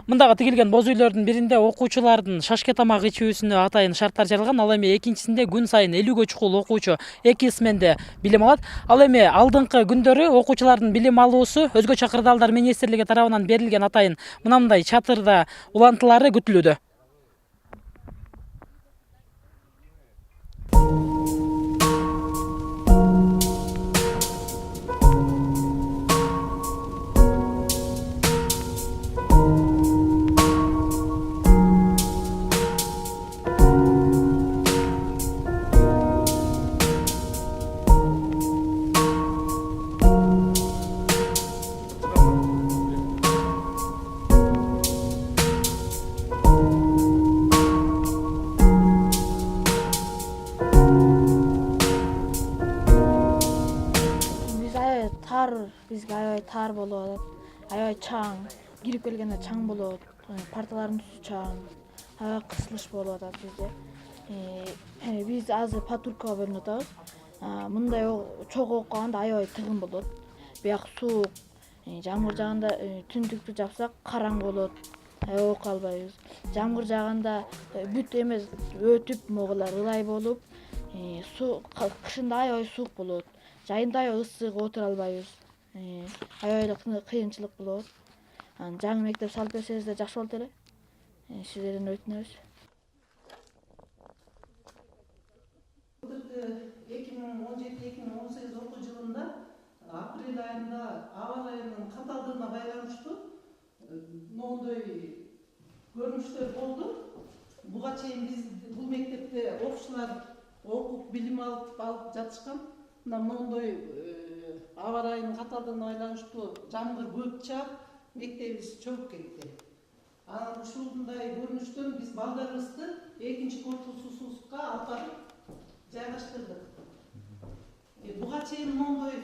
Мындагы тигилген боз үйлөрдүн биринде окуучулардын шашке тамак ичүүсүнө атайын шарттар жаралган. Ал эми экинчисинде күн сайын 50-гө чукул окуучу 2 сменде билим алат. Ал эми алдыңкы күндөрү окуучулардын билим алуусу Өзгөчө кырдаалдар министрлиги тарабынан берилген атайын мындай чатырда улантылары күтүлүүдө. Бизге аябай тар болуп атат. Аябай чаң. Кирип келгенде чаң болот. Парталардын үстү чаң. Аябай кысылыш болуп атат бизде. Биз азыр патуркага бөлүнүп атабыз. Мындай чогуу окуганда аябай тыгын болот. Бияк суук. Жамгыр жааганда түндүктү жапсак караң болот. Аябай окуя албайбыз. Жамгыр жааганда бүт эмес өтүп могулар ылай болуп, кышында аябай суук болот. Жайында аябай ысык отура албайбыз. Аябай эле кыйынчылык болот. Жаңы мектеп салып берсеңиздер жакшы болот эле. Сиздерден өтүнөбүз. 2017-2018 окуу жылында апрель айында аба ырайынын катаалдыгына байланыштуу моундай көрүнүштөр болду. Буга чейин биз бул мектепте окуучулар окуп билим алып жатышкан. Моундай аба ырайынын катаалдыгына байланыштуу жамгыр көп чаап, мектебибиз чөгүп кетти. Анан ушундай көрүнүштөн биз балдарыбызды экинчи корпусубузга алып барып жайгаштырдык. Буга чейин моундай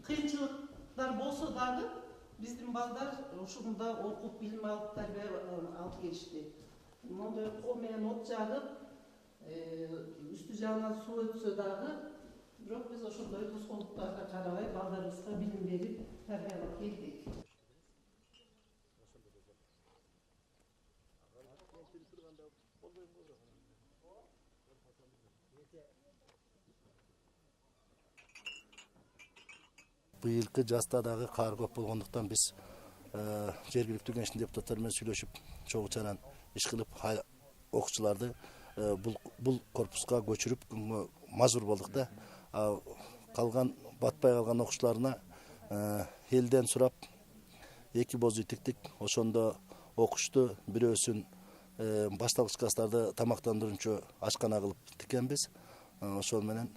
кыйынчылыктар болсо дагы биздин балдар ушунда окуп билим алып тарбия алып келишти. Моундай кол менен от жагып, үстү жагынан суу өтсө дагы, бирок биз ошондой тоскоолдуктарга карабай балдарыбызга билим берип тарбиялап келдик. Быйылкы жазда дагы кар көп болгондуктан биз жергиликтүү кеңештин депутаттары менен сүйлөшүп, чогуу чаран иш кылып окуучуларды бул корпуска көчүрүп мажбур болдук да. Калган батпай калган окуучуларына элден сурап 2 боз үй тиктик. Ошондо окушту, бирөөсүн башталгыч класстарды тамактандыруучу ашкана кылып тиккенбиз. Ошол менен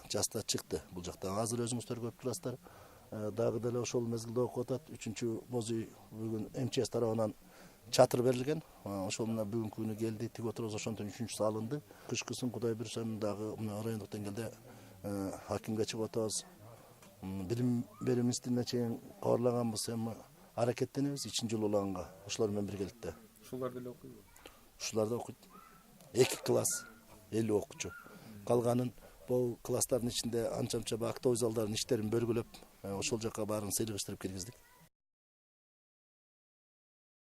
жазда чыкты бул жакта. Азыр өзүңүздөр көрүп турасыздар. Дагы деле ошол мезгилде окуп атат. 3 боз үй бүгүн МЧС тарабынан чатыр берилген. Ошол менен бүгүнкү күнү келди, тигип отурабыз. Ошондон 3-үчүсү алынды. Кышкысын Кудай буйруса дагы райондук деңгээлде hakimге чыгып атабыз. Билим берүү министрлигине чейин кабарлаганбыз, эми аракеттенебиз ичин жылуулаганга. Ошолор менен биргеликте. Ушулар деле окуйбу? Ушулар да окуйт. 2 класс 50 окуучу. Калганын бул класстардын ичинде анча-мынча актовый залдардын иштерин бөлгүлөп, ошол жака баарын сыйлык иштерип киргиздик.